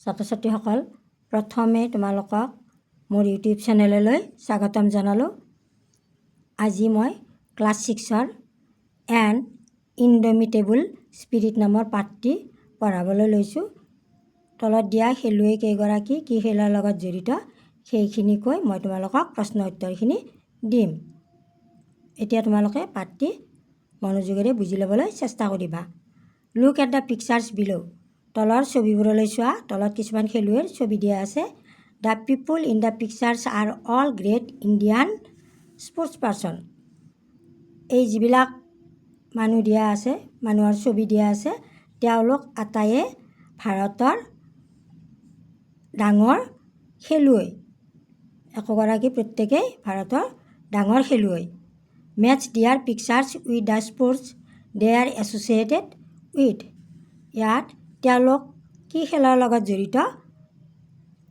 ছাত্ৰ ছাত্ৰীসকল, প্ৰথমে তোমালোকক মোৰ ইউটিউব চেনেললৈ স্বাগতম জনালোঁ। আজি মই ক্লাছ 6ৰ এন ইনডমিটেবল স্পিৰিট নামৰ পাঠটি পঢ়াবলৈ লৈছোঁ। তলত দিয়া খেলুৱৈ কেইগৰাকী কি খেলৰ লগত জড়িত সেইখিনি কৈ মই তোমালোকক প্ৰশ্ন উত্তৰখিনি দিম। এতিয়া তোমালোকে পাঠটি মনোযোগেৰে বুজি ল'বলৈ চেষ্টা কৰিবা। লুক এট দ্য পিকচাৰ্ছ বিলো। তলৰ ছবিবোৰলৈ চোৱা। তলত কিছুমান খেলুৱৈৰ ছবি দিয়া আছে। The people in the pictures R all great Indian sports person. এই যিবিলাক মানুহ দিয়া আছে, মানুহৰ ছবি দিয়া আছে, তেওঁলোক আটাইয়ে ভাৰতৰ ডাঙৰ খেলুৱৈ। একোগৰাকী প্ৰত্যেকেই ভাৰতৰ ডাঙৰ খেলুৱৈ। Match their pictures with the sports they are associated with. ইয়াত তেওঁলোক কি খেলৰ লগত জড়িত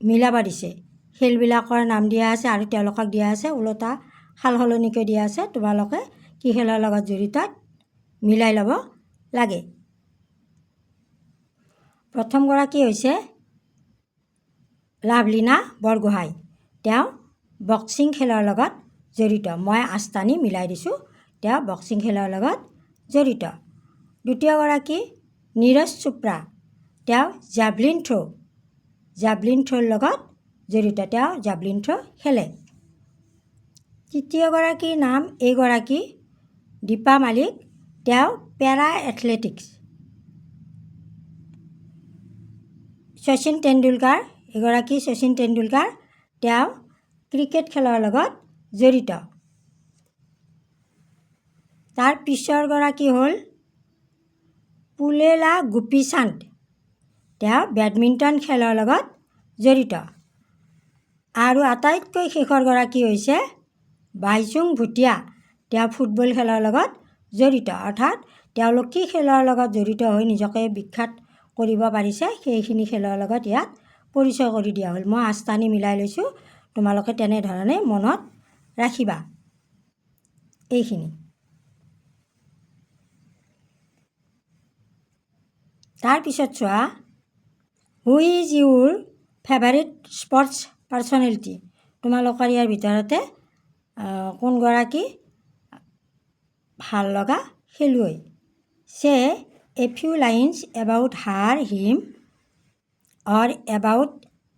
মিলাব দিছে। খেলবিলাকৰ নাম দিয়া আছে আৰু তেওঁলোকক দিয়া আছে ওলোটা সাল সলনিকৈ দিয়া আছে। তোমালোকে কি খেলৰ লগত জড়িত মিলাই ল'ব লাগে। প্ৰথমগৰাকী হৈছে লাভলীনা বৰগোহাঁই। তেওঁ বক্সিং খেলৰ লগত জড়িত। মই আস্তানি মিলাই দিছোঁ। তেওঁ বক্সিং খেলৰ লগত জড়িত। দ্বিতীয়গৰাকী নীৰজ চোপ্ৰা। তেওঁ জাভলিন থ্ৰ'ৰ লগত জড়িত। তেওঁ জাভলিন থ্ৰ' খেলে। তৃতীয়গৰাকীৰ নাম এইগৰাকী দীপা মালিক। তেওঁ পেৰা এথলেটিক্স। শচীন তেণ্ডুলকাৰ। এগৰাকী শচীন তেণ্ডুলকাৰ। তেওঁ ক্ৰিকেট খেলৰ লগত জড়িত। তাৰ পিছৰগৰাকী হ'ল পুলেলা গোপীচান্দ। তেওঁ বেডমিণ্টন খেলৰ লগত জড়িত। আৰু আটাইতকৈ শেষৰগৰাকী হৈছে বাইচুং ভুটিয়া। তেওঁ ফুটবল খেলৰ লগত জড়িত। অৰ্থাৎ তেওঁলোক কি খেলৰ লগত জড়িত হৈ নিজকে বিখ্যাত কৰিব পাৰিছে সেইখিনি খেলৰ লগত ইয়াত পৰিচয় কৰি দিয়া হ'ল। মই আস্তানি মিলাই লৈছোঁ। তোমালোকে তেনেধৰণে মনত ৰাখিবা এইখিনি। তাৰপিছত চোৱা, who is your favourite sports personality. তোমালোকৰ ইয়াৰ ভিতৰতে কোনগৰাকী ভাল লগা খেলুৱৈ। Say a few lines about her him or about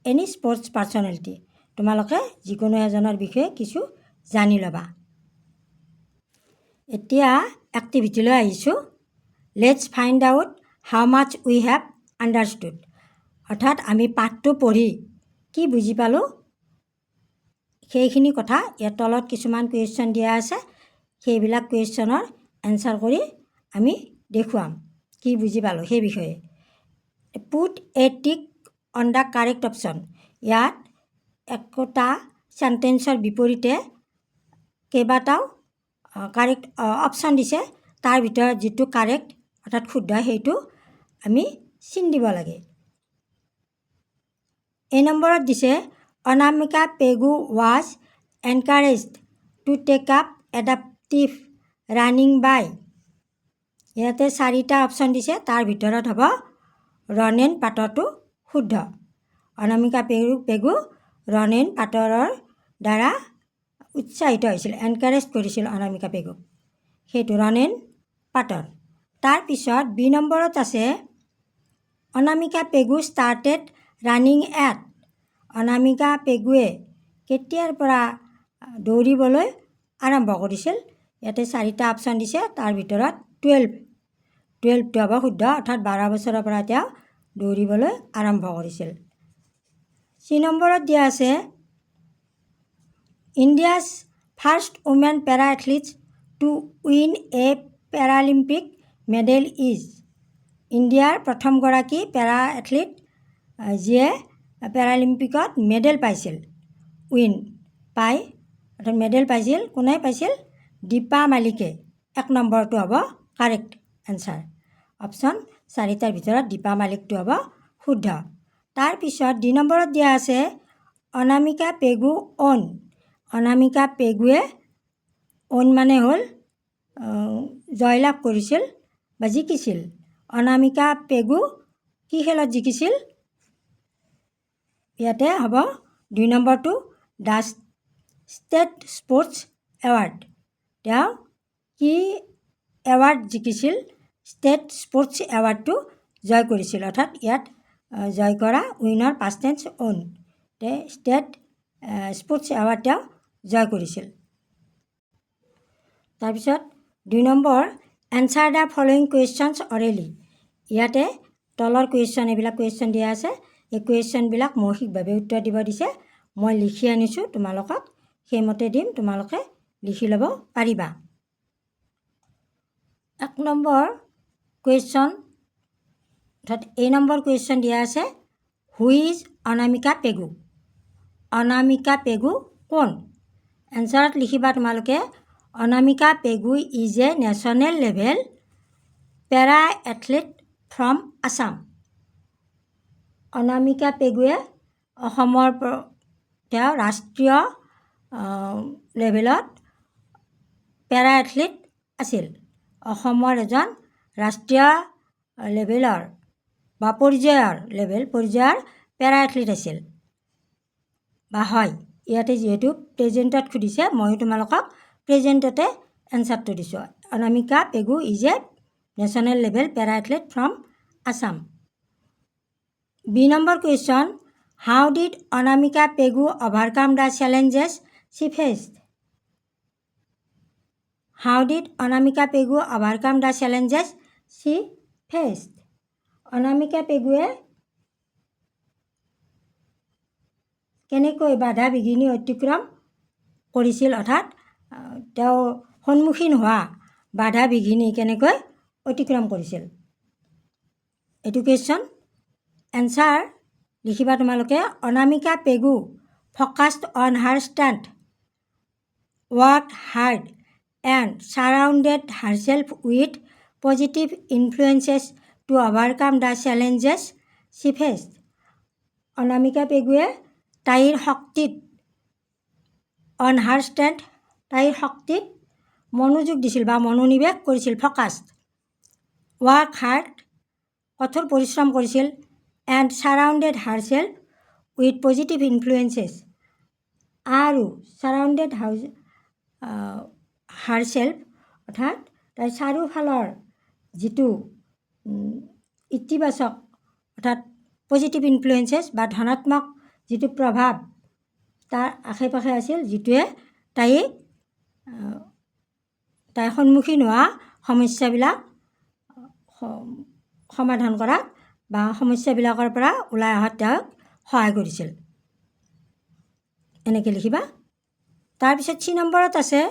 any sports personality. তোমালোকে যিকোনো এজনৰ বিষয়ে কিছু জানি ল'বা। এতিয়া এক্টিভিটিলৈ আহিছোঁ। Let's find out how much we have understood. অৰ্থাৎ আমি পাঠটো পঢ়ি কি বুজি পালোঁ সেইখিনি কথা ইয়াৰ তলত কিছুমান কুৱেশ্যন দিয়া আছে। সেইবিলাক কুৱেশ্যনৰ এনচাৰ কৰি আমি দেখুৱাম কি বুজি পালোঁ সেই বিষয়ে। Put a tick on the correct option. ইয়াত একোটা চেণ্টেন্সৰ বিপৰীতে কেইবাটাও কাৰেক্ট অপশ্যন দিছে। তাৰ ভিতৰত যিটো কাৰেক্ট অৰ্থাৎ শুদ্ধ সেইটো আমি চিন দিব লাগে। এই নম্বৰত দিছে Anamika Pegu was encouraged to take up adaptive running by. ইয়াতে 4টা অপশ্যন দিছে। তাৰ ভিতৰত হ'ব ৰনেন পাটৰটো শুদ্ধ। অনামিকা পেগু ৰনেন পাটৰৰ দ্বাৰা উৎসাহিত হৈছিল, এনকাৰেজ কৰিছিল অনামিকা পেগুক। সেইটো ৰনেন পাটৰ। তাৰপিছত বি নম্বৰত আছে Anamika Pegu started running at. Anamika পেগুৱে কেতিয়াৰ পৰা দৌৰিবলৈ আৰম্ভ কৰিছিল। ইয়াতে 4টা অপশ্যন দিছে। তাৰ ভিতৰত 12টো হ'ব শুদ্ধ। অৰ্থাৎ 12 বছৰৰ পৰা তেওঁ দৌৰিবলৈ আৰম্ভ কৰিছিল। চি নম্বৰত দিয়া আছে India's first women para athletes to win a Paralympic medal is. ইণ্ডিয়াৰ প্ৰথমগৰাকী পেৰা এথলিট যিয়ে পেৰালিম্পিকত মেডেল পাইছিল। অৰ্থাৎ মেডেল পাইছিল। কোনে পাইছিল? দীপা মালিকে। 1 নম্বৰটো হ'ব কাৰেক্ট এনচাৰ। অপশ্যন 4টাৰ ভিতৰত দীপা মালিকটো হ'ব শুদ্ধ। তাৰপিছত 2 নম্বৰত দিয়া আছে অনামিকা পেগু অন। অনামিকা পেগুৱে অন মানে হ'ল জয়লাভ কৰিছিল বা জিকিছিল। অনামিকা পেগু কি খেলত জিকিছিল? ইয়াতে হ'ব 2 নম্বৰটো দ্য ষ্টেট স্পৰ্টছ এৱাৰ্ড। তেওঁ কি এৱাৰ্ড জিকিছিল? ষ্টেট স্পৰ্টছ এৱাৰ্ডটো জয় কৰিছিল। অৰ্থাৎ ইয়াত জয় কৰা winner past tense on. State sports award তেওঁ জয় কৰিছিল। তাৰপিছত 2 number answer the following questions orally. ইয়াতে তলৰ কুৱেশ্যন, এইবিলাক কুৱেশ্যন দিয়া আছে। এই কুৱেশ্যনবিলাক মৌখিকভাৱে উত্তৰ দিব দিছে। মই লিখি আনিছোঁ, তোমালোকক সেইমতে দিম, তোমালোকে লিখি ল'ব পাৰিবা। 1 নম্বৰ কুৱেশ্যন, অৰ্থাৎ এই নম্বৰ কুৱেশ্যন দিয়া আছে, হু ইজ অনামিকা পেগু? অনামিকা পেগু কোন? এনচাৰত লিখিবা তোমালোকে, Anamika Pegu is a national level para athlete from Assam. Anamika পেগুৱে অসমৰ তেওঁ ৰাষ্ট্ৰীয় লেভেলত পেৰা এথলিট আছিল। অসমৰ এজন ৰাষ্ট্ৰীয় লেভেলৰ বা পৰ্যায়ৰ পেৰা এথলিট আছিল বা হয়। ইয়াতে যিহেতু প্ৰেজেণ্টত সুধিছে, ময়ো তোমালোকক প্ৰেজেণ্টতে এনচাৰটো দিছোঁ। Anamika Pegu is a national level para athlete from Assam. B number question, how did Anamika Pegu overcome the challenges she faced? How did Anamika Pegu overcome the challenges she faced? Anamika পেগুৱে কেনেকৈ বাধা বিঘিনি অতিক্ৰম কৰিছিল? অৰ্থাৎ তেওঁ সন্মুখীন হোৱা বাধা বিঘিনি কেনেকৈ অতিক্ৰম কৰিছিল? এইটো কুৱেশ্যন। এনচাৰ লিখিবা তোমালোকে, Anamika Pegu focused on her strength, worked hard and surrounded herself with positive influences to overcome the challenges she faced. Anamika পেগুৱে তাইৰ শক্তিত, অন হাৰ ষ্ট্ৰেংথ, তাইৰ শক্তিত মনোযোগ দিছিল বা মনোনিৱেশ কৰিছিল, ফ'কাছড। ৱৰ্ক হাৰ্ড, কঠোৰ পৰিশ্ৰম কৰিছিল। And surrounded herself with positive ইনফ্লুৱেঞ্চেছ, আৰু ছাৰাউণ্ডেড হাৰছেল্ফ, অৰ্থাৎ তাইৰ চাৰিওফালৰ যিটো ইতিবাচক, অৰ্থাৎ পজিটিভ ইনফ্লুৱেঞ্চেছ বা ধনাত্মক যিটো প্ৰভাৱ তাৰ আশে পাশে আছিল, যিটোৱে তাইৰ সন্মুখীন হোৱা সমস্যাবিলাক সমাধান কৰাত বা সমস্যাবিলাকৰ পৰা ওলাই অহাত তেওঁক সহায় কৰিছিল। এনেকৈ লিখিবা। তাৰপিছত 3 নম্বৰত আছে,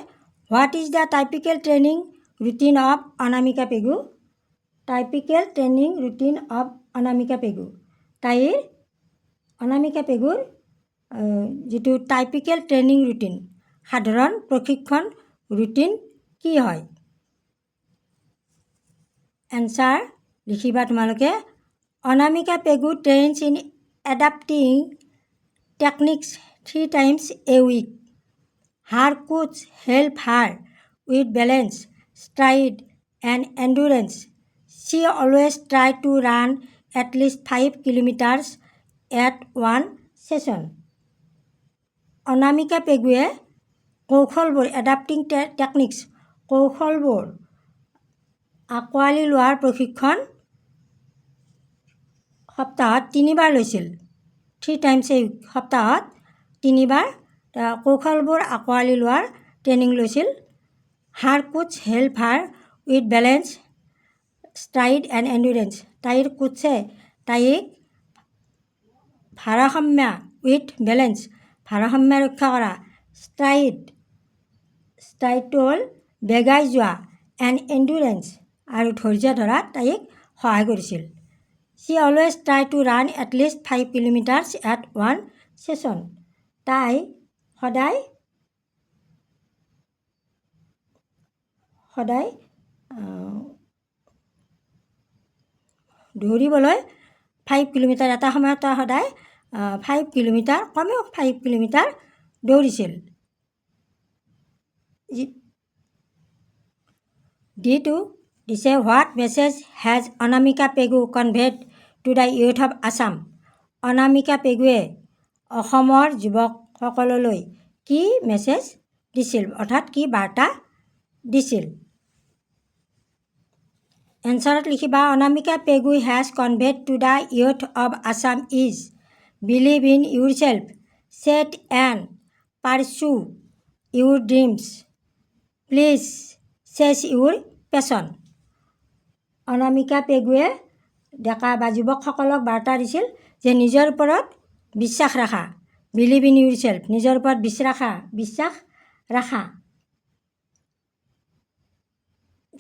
what is the typical training routine of Anamika Pegu? Typical training routine of Anamika Pegu. Anamika পেগুৰ যিটো টাইপিকেল ট্ৰেইনিং ৰুটিন, সাধাৰণ প্ৰশিক্ষণ ৰুটিন কি হয়? এনচাৰ লিখিবা তোমালোকে, Anamika Pegu trains in adapting techniques 3 times a week. Her coach help her with balance, stride and endurance. She always try to run at least 5 kilometers at one session. Anamika পেগুৱে কৌশলবোৰ, এডাপ্টিং techniques, কৌশলবোৰ আঁকোৱালি লোৱাৰ প্ৰশিক্ষণ সপ্তাহত 3 বাৰ লৈছিল। 3 times a week, সপ্তাহত 3 বাৰ কৌশলবোৰ আঁকোৱালি লোৱাৰ training লৈছিল। Her coach help her with balance, stride and endurance. তাইৰ কোচে তাইক ভাৰসাম্য, উইথ বেলেঞ্চ, ভাৰসাম্য ৰক্ষা কৰা, ষ্ট্ৰাইডটো হ'ল বেগাই যোৱা, এণ্ড এণ্ডুৰেঞ্চ, আৰু ধৈৰ্য ধৰাত তাইক সহায় কৰিছিল। She always try to run at least 5 kilometers at one session. তাই সদায় দৌৰিবলৈ 5 কিলোমিটাৰ, এটা সময়ত তাই সদায় 5 কিলোমিটাৰ, কমেও 5 কিলোমিটাৰ দৌৰিছিল। D2 দিছে, what message has Anamika Pegu conveyed to the youth of Assam? Anamika পেগুৱে অসমৰ যুৱকসকললৈ কি মেছেজ দিছিল, অৰ্থাৎ কি বাৰ্তা দিছিল? এনচাৰত লিখিবা Anamika Pegu has conveyed to the youth of Assam is believe in yourself, set and pursue your dreams, please chase your passion. Anamika পেগুৱে ডেকা বা যুৱকসকলক বাৰ্তা দিছিল যে নিজৰ ওপৰত বিশ্বাস ৰাখা, বিলিভ ইন ইউৰ চেল্ফ, নিজৰ ওপৰত বিশ্বাস ৰাখা,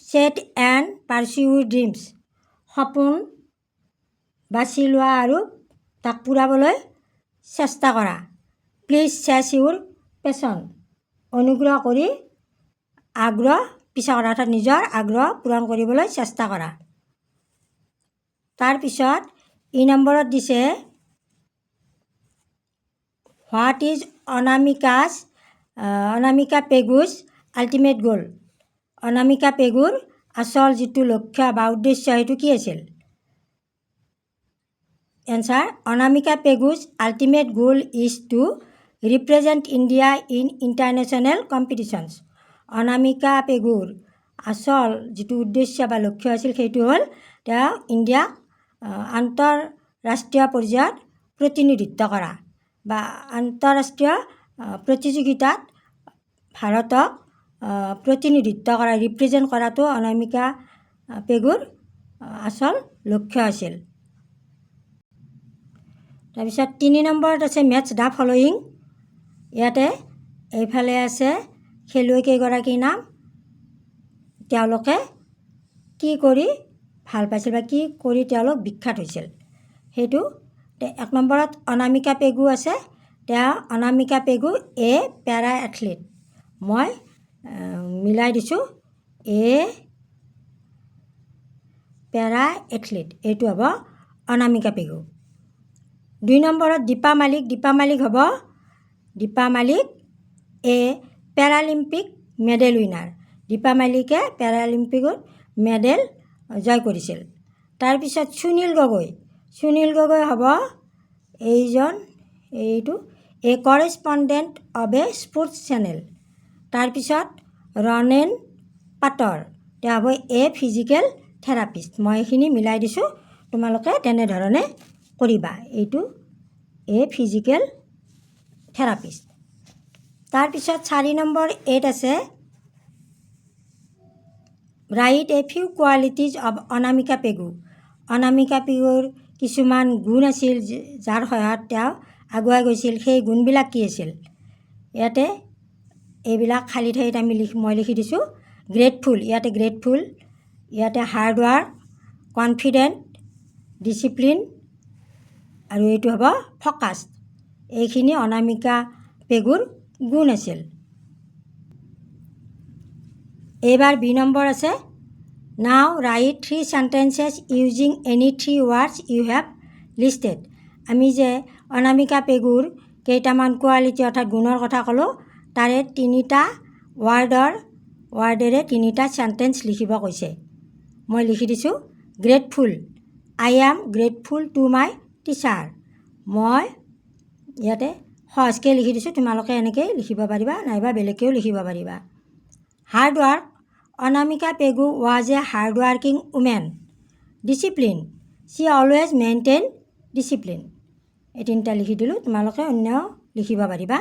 set and pursue your dreams, সপোন বাছি লোৱা আৰু তাক পূৰাবলৈ চেষ্টা কৰা, প্লিজ চেছ ইউৰ পেশ্যন, অনুগ্ৰহ কৰি আগ্ৰহ পিছা কৰা, অৰ্থাৎ নিজৰ আগ্ৰহ পূৰণ কৰিবলৈ চেষ্টা কৰা। তাৰপিছত নম্বৰত দিছে what is Anamika Pegu's ultimate গ'ল। অনামিকা পেগুৰ আচল যিটো লক্ষ্য বা উদ্দেশ্য সেইটো কি আছিল? Answer Anamika Pegu's ultimate goal is to represent India in international competitions. Anamika পেগুৰ আচল যিটো উদ্দেশ্য বা লক্ষ্য আছিল সেইটো হ'ল তেওঁ ইণ্ডিয়াক আন্তঃৰাষ্ট্ৰীয় পৰ্যায়ত প্ৰতিনিধিত্ব কৰা বা আন্তঃৰাষ্ট্ৰীয় প্ৰতিযোগিতাত ভাৰতক প্ৰতিনিধিত্ব কৰা, ৰিপ্ৰেজেণ্ট কৰাটো অনামিকা পেগুৰ আচল লক্ষ্য আছিল। তাৰপিছত 3 নম্বৰত আছে মেটছ দ্য ফল'য়িং। ইয়াতে এইফালে আছে খেলুৱৈকেইগৰাকীৰ নাম, তেওঁলোকে কি কৰি ভাল পাইছিল বা কি কৰি তেওঁলোক বিখ্যাত হৈছিল সেইটো। 1 নম্বৰত অনামিকা পেগু আছে, তেওঁ অনামিকা পেগু এ পেৰা এথলীট, মই মিলাই দিছোঁ এ পেৰা এথলীট, এইটো হ'ব অনামিকা পেগু। 2 নম্বৰত দীপা মালিক হ'ব দীপা মালিক এ পেৰালিম্পিক মেডেল উইনাৰ, দীপা মালিকে পেৰালিম্পিকত মেডেল জয় কৰিছিল। তাৰপিছত সুনীল গগৈ হ'ব এইটো a correspondent of a sports channel. তাৰপিছত ৰনেন পাটৰ, তেওঁ হ'ব এ ফিজিকেল থেৰাপিষ্ট, মই এইখিনি মিলাই দিছোঁ, তোমালোকে তেনেধৰণে কৰিবা, এইটো এ ফিজিকেল থেৰাপিষ্ট। তাৰপিছত 4 নম্বৰ আছে right a few qualities of Anamika Pegu. Anamika পেগুৰ কিছুমান গুণ আছিল যাৰ সহায়ত তেওঁ আগুৱাই গৈছিল, সেই গুণবিলাক কি আছিল? ইয়াতে এইবিলাক খালী ঠাইত মই লিখি দিছোঁ গ্ৰেটফুল, ইয়াতে হাৰ্ডৱাৰ্ক, কনফিডেণ্ট, ডিচিপ্লিন আৰু এইটো হ'ব ফ'কাছড। এইখিনি অনামিকা পেগুৰ গুণ আছিল। এইবাৰ বি নম্বৰ আছে now write 3 sentences using any 3 words you have listed. আমি যে অনামিকা পেগুৰ কেইটামান কোৱালিটি অৰ্থাৎ গুণৰ কথা ক'লোঁ, তাৰে 3টা ৱৰ্ডেৰে 3টা চেণ্টেঞ্চ লিখিব কৈছে। মই লিখি দিছোঁ grateful, I am grateful to my teacher, মই ইয়াতে সহজকৈ লিখি দিছোঁ, তোমালোকে এনেকৈ লিখিব পাৰিবা নাইবা বেলেগকৈও লিখিব পাৰিবা। Hard work, Anamika Pegu was a hardworking women. Discipline, she always maintain discipline. এই 3টা লিখি দিলোঁ, তোমালোকে অন্যও লিখিব পাৰিবা।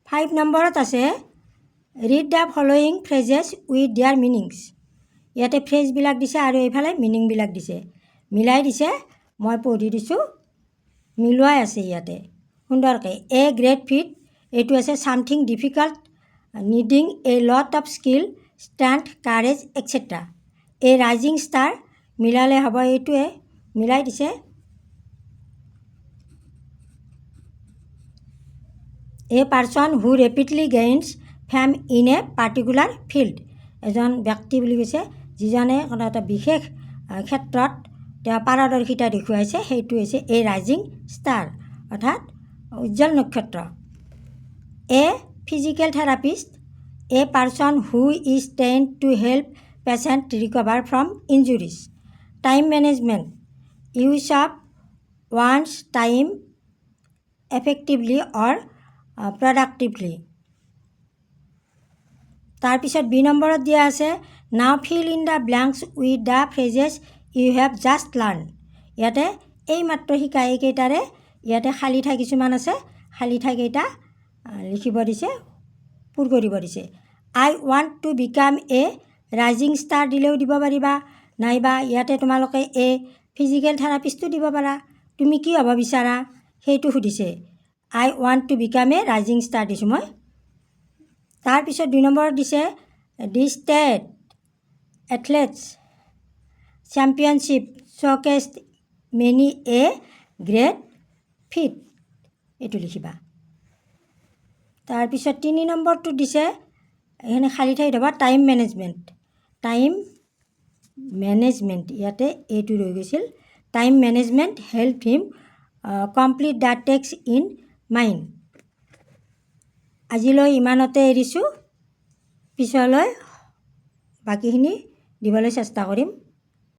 5 নম্বৰত আছে read the following phrases with their meanings. ইয়াতে ফ্ৰেজবিলাক দিছে আৰু এইফালে মিনিংবিলাক দিছে, মিলাই দিছে, মই পঢ়ি দিছোঁ, মিলোৱাই আছে ইয়াতে সুন্দৰকৈ। এ গ্ৰেট ফিট, এইটো আছে something difficult needing a lot of skill, strength, courage etcetera. A rising star, মিলালে হ'ব এইটোৱে, মিলাই দিছে। A person who rapidly gains fame in a particular field, এজন ব্যক্তি বুলি কৈছে যিজনে কোনো এটা বিশেষ ক্ষেত্ৰত তেওঁ পাৰদৰ্শিতা দেখুৱাইছে, সেইটো হৈছে এ ৰাইজিং ষ্টাৰ অৰ্থাৎ উজ্জ্বল নক্ষত্ৰ। A physical therapist, a person who is trained to help patient recover from injuries. Time management, use of one's time effectively or productively. তাৰপিছত বি নম্বৰত দিয়া আছে now fill in the blanks with the phrases you have just learned. ইয়াতে এই মাত্ৰ শিকা এইকেইটাৰে ইয়াতে খালী ঠাই কিছুমান আছে, খালী ঠাইকেইটা লিখিব দিছে, পূৰ কৰিব দিছে। I want to become a rising star দিলেও দিব পাৰিবা, নাইবা ইয়াতে তোমালোকে এ ফিজিকেল থেৰাপিষ্টো দিব পাৰা। তুমি কি হ'ব বিচাৰা সেইটো সুধিছে। I want to become a rising star দিছোঁ মই। তাৰপিছত 2 নম্বৰত দিছে the state athletes championship showcased many a great feat, এইটো লিখিবা। তাৰপিছত 3 নম্বৰটো দিছে এখানে খালী ঠাইত হ'ব টাইম মেনেজমেণ্ট। টাইম মেনেজমেণ্ট ইয়াতে এইটো ৰৈ গৈছিল। Time management help him complete the টেক্স ইন মাইণ্ড। আজিলৈ ইমানতে এৰিছোঁ, পিছলৈ বাকীখিনি দিবলৈ চেষ্টা কৰিম।